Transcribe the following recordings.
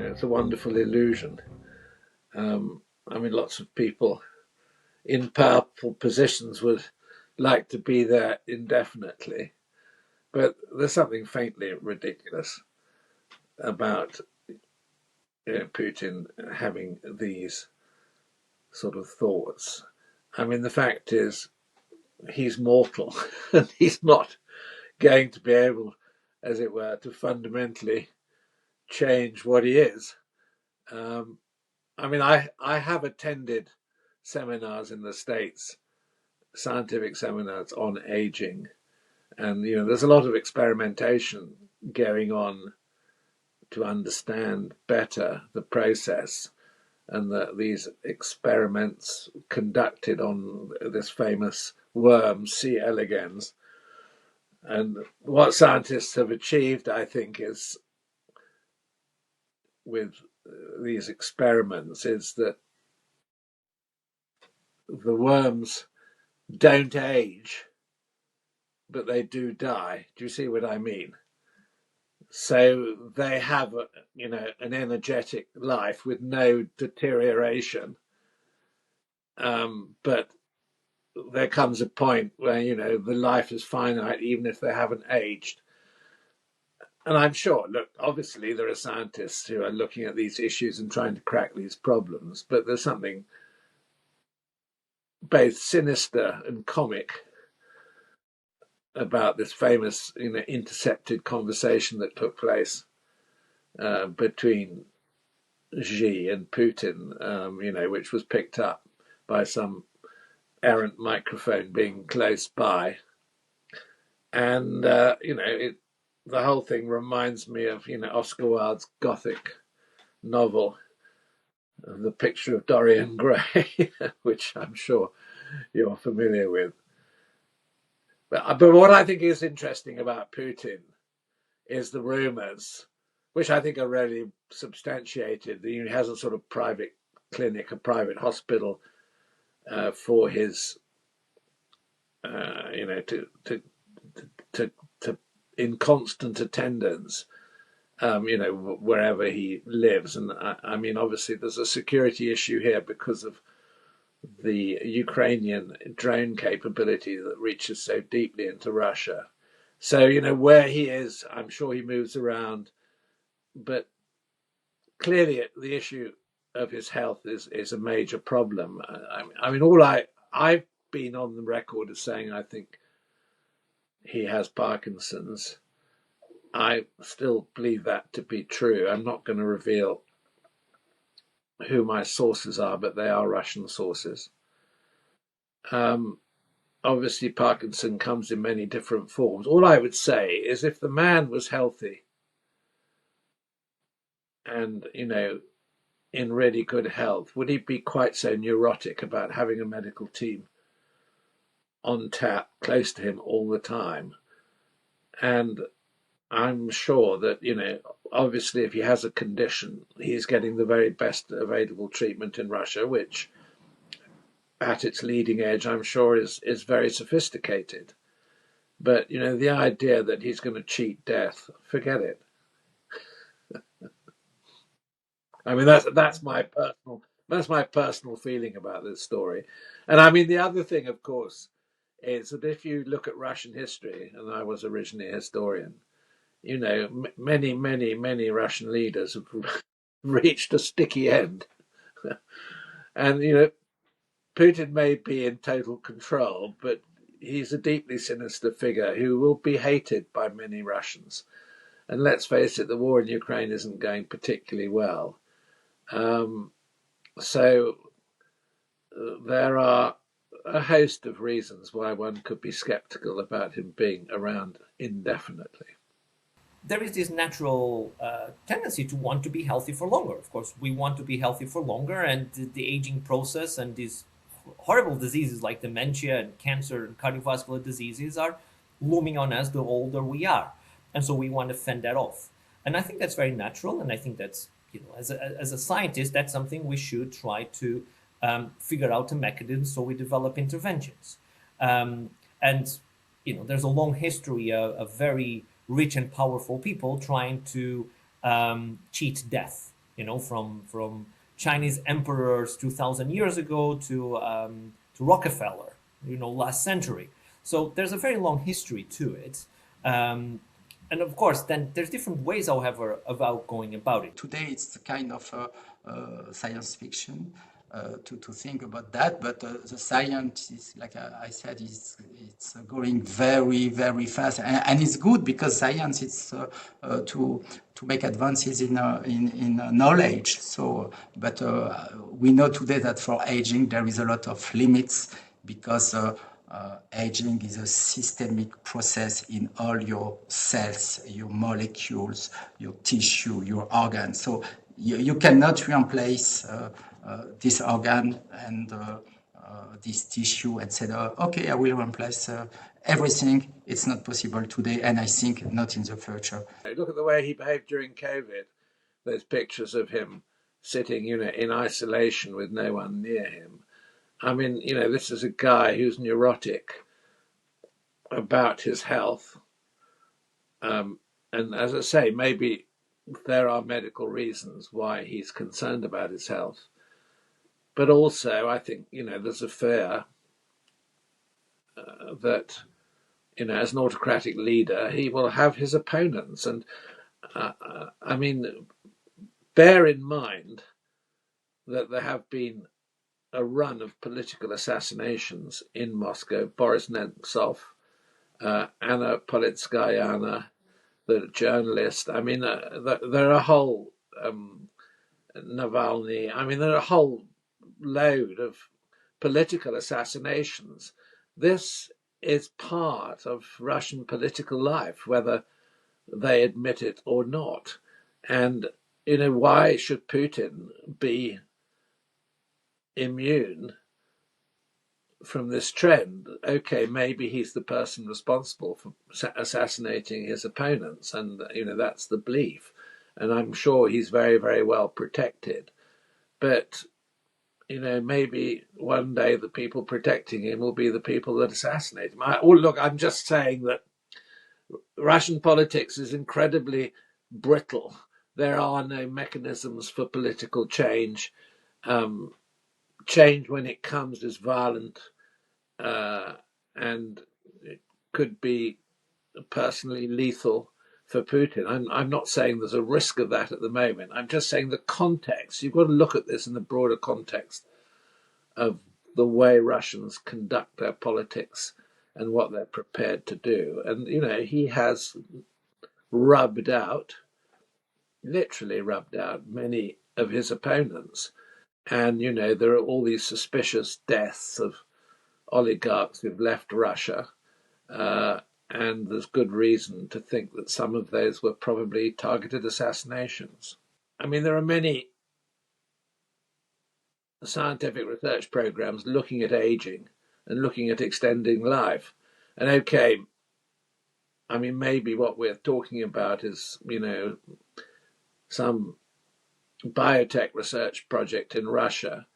it's a wonderful illusion. I mean, lots of people in powerful positions would like to be there indefinitely, but there's something faintly ridiculous about Putin having these sort of thoughts. I mean, the fact is, he's mortal and he's not going to be able, as it were, to fundamentally change what he is. Um, I mean, I have attended seminars in the States, scientific seminars on aging, and there's a lot of experimentation going on to understand better the process, and these experiments conducted on this famous worm, C. elegans. And what scientists have achieved, I think, is with these experiments is that the worms don't age, but they do die. Do you see what I mean? So they have, an energetic life with no deterioration. But there comes a point where, the life is finite, even if they haven't aged. And I'm sure, look, obviously there are scientists who are looking at these issues and trying to crack these problems, but there's something both sinister and comic about this famous, intercepted conversation that took place between Xi and Putin, which was picked up by some errant microphone being close by. And, the whole thing reminds me of, Oscar Wilde's Gothic novel, The Picture of Dorian Gray, which I'm sure you're familiar with. But what I think is interesting about Putin is the rumors, which I think are really substantiated. He has a sort of private clinic, a private hospital for his, to in constant attendance, wherever he lives. And I mean, obviously, there's a security issue here because of the Ukrainian drone capability that reaches so deeply into Russia. So, where he is, I'm sure he moves around, but clearly the issue of his health is a major problem. I mean, I've been on the record as saying I think he has Parkinson's. I still believe that to be true. I'm not going to reveal who my sources are, but they are Russian sources. Obviously, Parkinson comes in many different forms. All I would say is if the man was healthy and, in really good health, would he be quite so neurotic about having a medical team on tap close to him all the time? And I'm sure that, obviously, if he has a condition, he's getting the very best available treatment in Russia, which at its leading edge, I'm sure is very sophisticated. But, the idea that he's going to cheat death, forget it. I mean, that's my personal feeling about this story. And I mean, the other thing, of course, is that if you look at Russian history, and I was originally a historian, many, many, many Russian leaders have reached a sticky end. And, Putin may be in total control, but he's a deeply sinister figure who will be hated by many Russians. And let's face it, the war in Ukraine isn't going particularly well. So there are a host of reasons why one could be skeptical about him being around indefinitely. There is this natural tendency to want to be healthy for longer. Of course, we want to be healthy for longer, and the aging process and these horrible diseases like dementia and cancer and cardiovascular diseases are looming on us the older we are. And so we want to fend that off. And I think that's very natural. And I think that's, as a scientist, that's something we should try to figure out a mechanism so we develop interventions. And, there's a long history of very rich and powerful people trying to cheat death. from Chinese emperors 2,000 years ago to Rockefeller, last century. So there's a very long history to it. Um, and of course, then there's different ways, however, about going about it. Today it's kind of science fiction to think about that, but the science is, like I said, it's going very, very fast, and it's good because science is to make advances in knowledge. So, but we know today that for aging there is a lot of limits because aging is a systemic process in all your cells, your molecules, your tissue, your organs. So you cannot replace this organ and this tissue, etc. Okay, I will replace everything. It's not possible today, and I think not in the future. Look at the way he behaved during COVID. There's pictures of him sitting, in isolation with no one near him. I mean, this is a guy who's neurotic about his health. And as I say, maybe there are medical reasons why he's concerned about his health. But also, I think, there's a fear that, as an autocratic leader, he will have his opponents. And I mean, bear in mind that there have been a run of political assassinations in Moscow. Boris Nemtsov, Anna Politskaya, the journalist. I mean, there are a whole Navalny. I mean, there are a whole load of political assassinations. This is part of Russian political life, whether they admit it or not. And, why should Putin be immune from this trend? Okay, maybe he's the person responsible for assassinating his opponents, and that's the belief, and I'm sure he's very, very well protected. But maybe one day the people protecting him will be the people that assassinate him. Look, I'm just saying that Russian politics is incredibly brittle. There are no mechanisms for political change. Change, when it comes, is violent, and it could be personally lethal for Putin. I'm not saying there's a risk of that at the moment. I'm just saying the context. You've got to look at this in the broader context of the way Russians conduct their politics and what they're prepared to do. And, he has literally rubbed out many of his opponents. And, there are all these suspicious deaths of oligarchs who've left Russia. And there's good reason to think that some of those were probably targeted assassinations. I mean, there are many scientific research programs looking at aging and looking at extending life. And okay, I mean, maybe what we're talking about is, some biotech research project in Russia,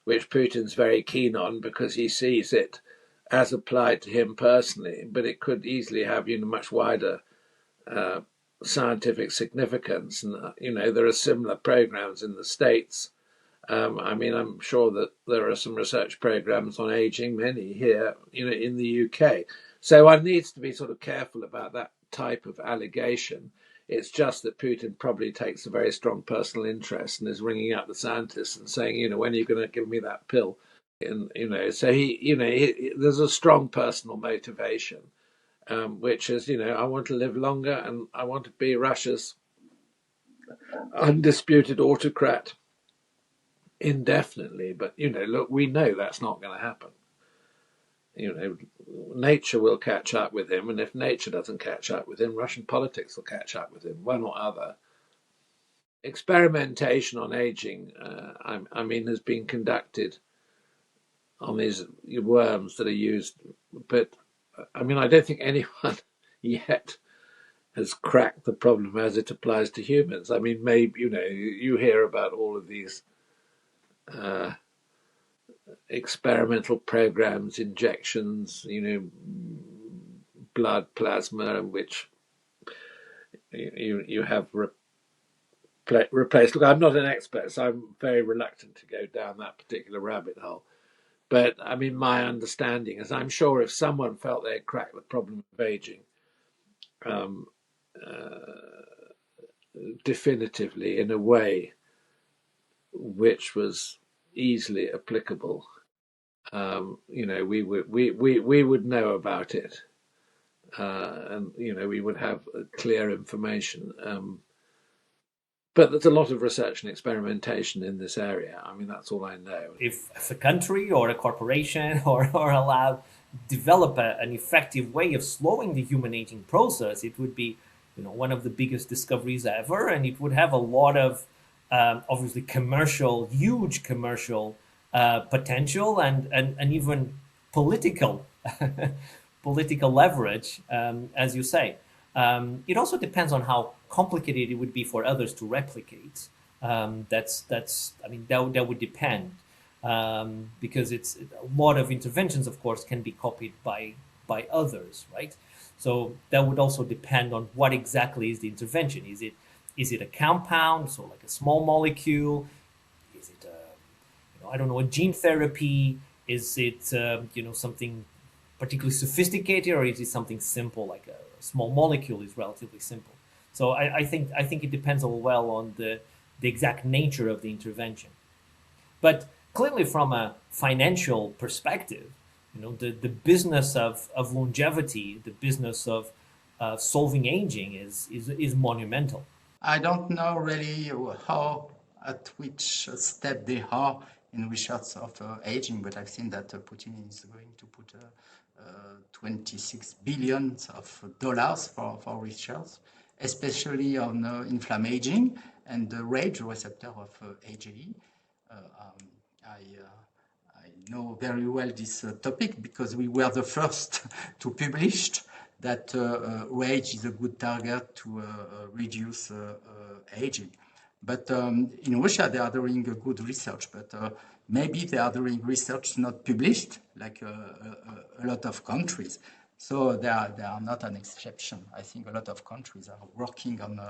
which Putin's very keen on because he sees it as applied to him personally, but it could easily have, much wider scientific significance. And, there are similar programs in the States. I mean, I'm sure that there are some research programs on aging, many here, in the UK. So one needs to be sort of careful about that type of allegation. It's just that Putin probably takes a very strong personal interest and is ringing up the scientists and saying, when are you going to give me that pill? And, so there's a strong personal motivation, which is, I want to live longer and I want to be Russia's undisputed autocrat indefinitely. But, look, we know that's not going to happen. Nature will catch up with him, and if nature doesn't catch up with him, Russian politics will catch up with him, one or other. Experimentation on aging, I mean, has been conducted on these worms that are used, but I mean, I don't think anyone yet has cracked the problem as it applies to humans. I mean, maybe, you hear about all of these experimental programs, injections, blood plasma, in which you have replaced. Look, I'm not an expert, so I'm very reluctant to go down that particular rabbit hole. But I mean, my understanding is I'm sure if someone felt they had cracked the problem of aging um, definitively in a way which was easily applicable, we would know about it, and we would have clear information. But there's a lot of research and experimentation in this area. I mean, that's all I know. If a country or a corporation or allowed develop an effective way of slowing the human aging process, it would be, one of the biggest discoveries ever, and it would have a lot of obviously huge commercial potential and even political political leverage, as you say. It also depends on how complicated it would be for others to replicate. I mean, that would depend, because it's a lot of interventions, of course, can be copied by others, right? So that would also depend on what exactly is the intervention. Is it a compound, so like a small molecule? Is it I don't know, a gene therapy? Is it something particularly sophisticated, or is it something simple like a small molecule is relatively simple? So I think it depends all well on the exact nature of the intervention. But clearly, from a financial perspective, the business of longevity, the business of solving aging is monumental. I don't know really how, at which step they are in research of aging, but I've seen that Putin is going to put 26 billion of dollars for research, especially on inflammaging and the rage receptor of AGE. I know very well this topic because we were the first to publish that rage is a good target to reduce aging. But in Russia, they are doing good research, but maybe they are doing research not published, like a lot of countries. So they are not an exception. I think a lot of countries are working on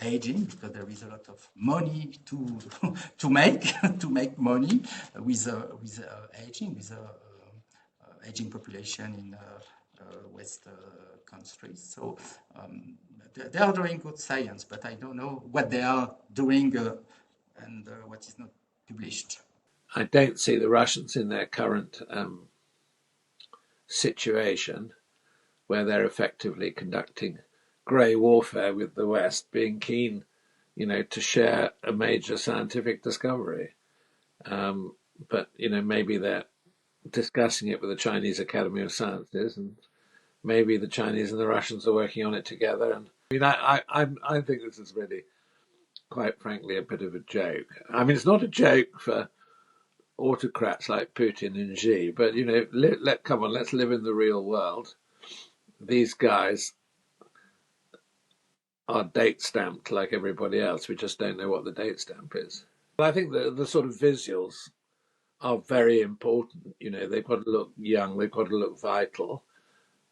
aging because there is a lot of money to make money with aging, with aging population in West countries. So they are doing good science, but I don't know what they are doing and what is not published. I don't see the Russians in their current situation where they're effectively conducting grey warfare with the West, being keen, to share a major scientific discovery. But maybe they're discussing it with the Chinese Academy of Sciences, and maybe the Chinese and the Russians are working on it together. And I mean, I think this is really, quite frankly, a bit of a joke. I mean, it's not a joke for autocrats like Putin and Xi, but come on, let's live in the real world. These guys are date stamped like everybody else. We just don't know what the date stamp is. But I think the sort of visuals are very important. They've got to look young, they've got to look vital.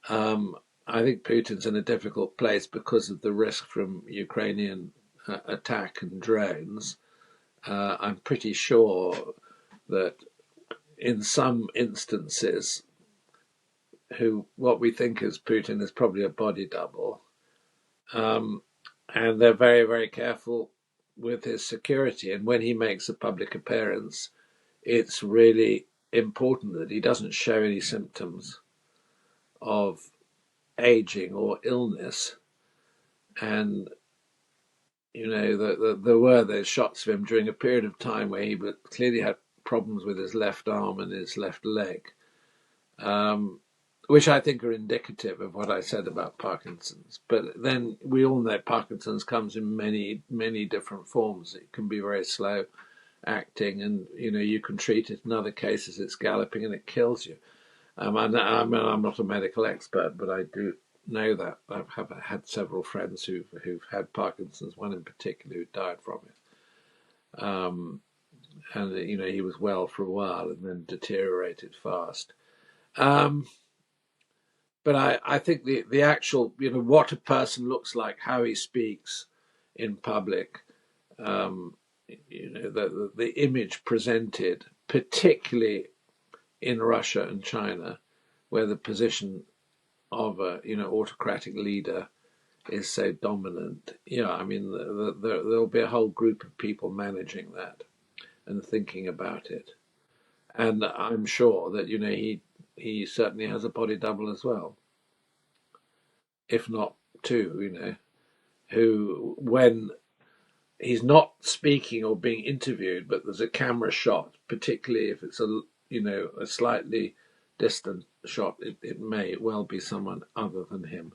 I think Putin's in a difficult place because of the risk from Ukrainian attack and drones. I'm pretty sure that in some instances, what we think is Putin is probably a body double. And they're very, very careful with his security. And when he makes a public appearance, it's really important that he doesn't show any symptoms of aging or illness. And there were those shots of him during a period of time where he clearly had problems with his left arm and his left leg, which I think are indicative of what I said about Parkinson's. But then we all know Parkinson's comes in many, many different forms. It can be very slow acting, and you can treat it. In other cases, it's galloping and it kills you. I'm not a medical expert, but I do know that. I've had several friends who've had Parkinson's, one in particular who died from it. And he was well for a while and then deteriorated fast. But I think the actual, what a person looks like, how he speaks in public, the image presented, particularly in Russia and China, where the position of a autocratic leader is so dominant. I mean, there'll be a whole group of people managing that and thinking about it. And I'm sure that he certainly has a body double as well, if not two. Who, when he's not speaking or being interviewed, but there's a camera shot, particularly if it's a slightly distant shot, it may well be someone other than him.